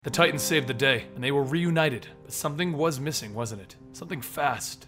The Titans saved the day, and they were reunited, but something was missing, wasn't it? Something fast.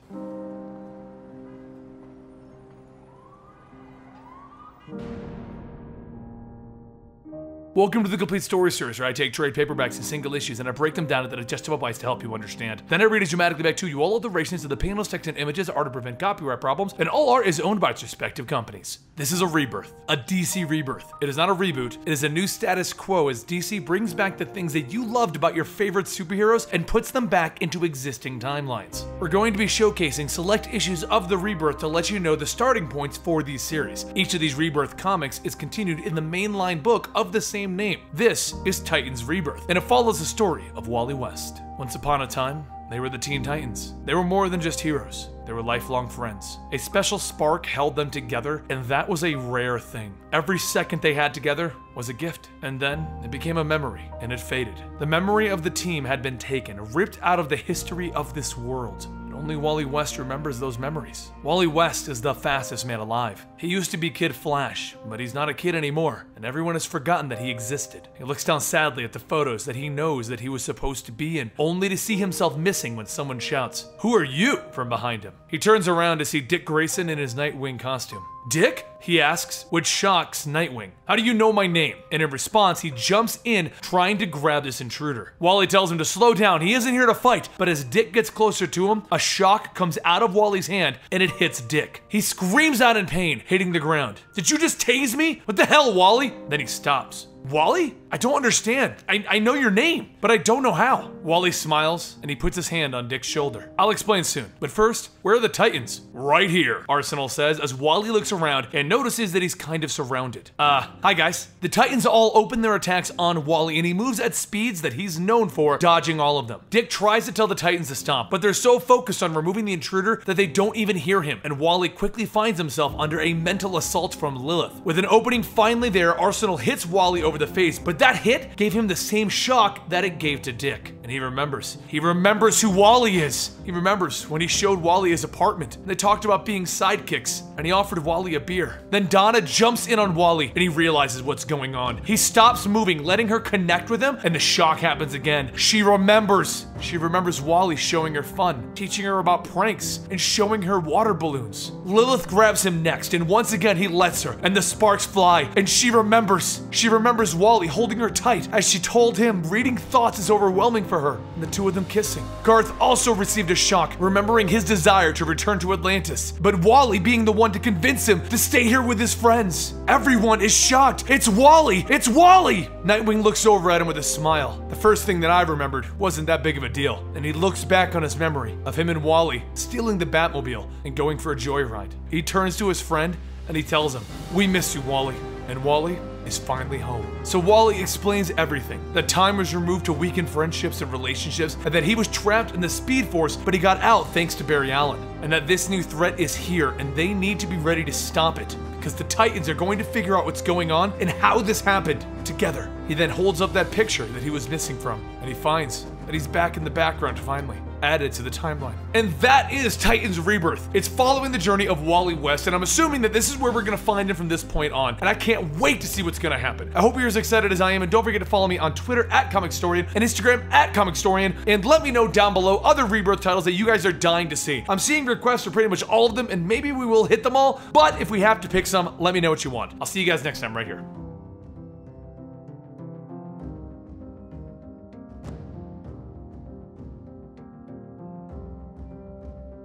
Welcome to the Complete Story Series, where I take trade paperbacks and single issues and I break them down into digestible bites to help you understand. Then I read it dramatically back to you all of the rations of the panels, text, and images are to prevent copyright problems, and all art is owned by its respective companies. This is a rebirth, a DC rebirth. It is not a reboot, it is a new status quo as DC brings back the things that you loved about your favorite superheroes and puts them back into existing timelines. We're going to be showcasing select issues of the rebirth to let you know the starting points for these series. Each of these rebirth comics is continued in the mainline book of the same name. This is Titans Rebirth, and it follows the story of Wally West. Once upon a time, they were the Teen Titans. They were more than just heroes. They were lifelong friends. A special spark held them together, and that was a rare thing. Every second they had together was a gift, and then it became a memory, and it faded. The memory of the team had been taken, ripped out of the history of this world. Only Wally West remembers those memories. Wally West is the fastest man alive. He used to be Kid Flash, but he's not a kid anymore, and everyone has forgotten that he existed. He looks down sadly at the photos that he knows that he was supposed to be in, only to see himself missing when someone shouts, "Who are you?" from behind him. He turns around to see Dick Grayson in his Nightwing costume. "Dick?" he asks, which shocks Nightwing. "How do you know my name?" And in response, he jumps in, trying to grab this intruder. Wally tells him to slow down, he isn't here to fight, but as Dick gets closer to him, a shock comes out of Wally's hand, and it hits Dick. He screams out in pain, hitting the ground. "Did you just tase me? What the hell, Wally?" Then he stops. "Wally? I don't understand. I know your name, but I don't know how." Wally smiles, and he puts his hand on Dick's shoulder. "I'll explain soon, but first, where are the Titans?" "Right here," Arsenal says as Wally looks around and notices that he's kind of surrounded. Hi guys." The Titans all open their attacks on Wally, and he moves at speeds that he's known for, dodging all of them. Dick tries to tell the Titans to stop, but they're so focused on removing the intruder that they don't even hear him, and Wally quickly finds himself under a mental assault from Lilith. With an opening finally there, Arsenal hits Wally over the face, but that hit gave him the same shock that it gave to Dick. And he remembers. He remembers who Wally is. He remembers when he showed Wally his apartment, and they talked about being sidekicks, and he offered Wally a beer. Then Donna jumps in on Wally, and he realizes what's going on. He stops moving, letting her connect with him, and the shock happens again. She remembers. She remembers Wally showing her fun, teaching her about pranks, and showing her water balloons. Lilith grabs him next, and once again he lets her, and the sparks fly, and she remembers. She remembers Wally holding her tight as she told him reading thoughts is overwhelming for her, and the two of them kissing. Garth also received a shock, remembering his desire to return to Atlantis, but Wally being the one to convince him to stay here with his friends. Everyone is shocked. It's Wally! It's Wally! Nightwing looks over at him with a smile. The first thing that I remembered wasn't that big of a deal, and he looks back on his memory of him and Wally stealing the Batmobile and going for a joyride. He turns to his friend and he tells him, "We miss you, Wally." And Wally is finally home. So Wally explains everything. That time was removed to weaken friendships and relationships, and that he was trapped in the Speed Force, but he got out thanks to Barry Allen. And that this new threat is here, and they need to be ready to stop it, because the Titans are going to figure out what's going on and how this happened together. He then holds up that picture that he was missing from, and he finds that he's back in the background finally, added to the timeline. And that is Titans Rebirth. It's following the journey of Wally West, and I'm assuming that this is where we're gonna find him from this point on, and I can't wait to see what's gonna happen. I hope you're as excited as I am, and don't forget to follow me on Twitter @ComicStorian and Instagram @ComicStorian, and let me know down below other Rebirth titles that you guys are dying to see. I'm seeing requests for pretty much all of them, and maybe we will hit them all, but if we have to pick some, let me know what you want. I'll see you guys next time right here.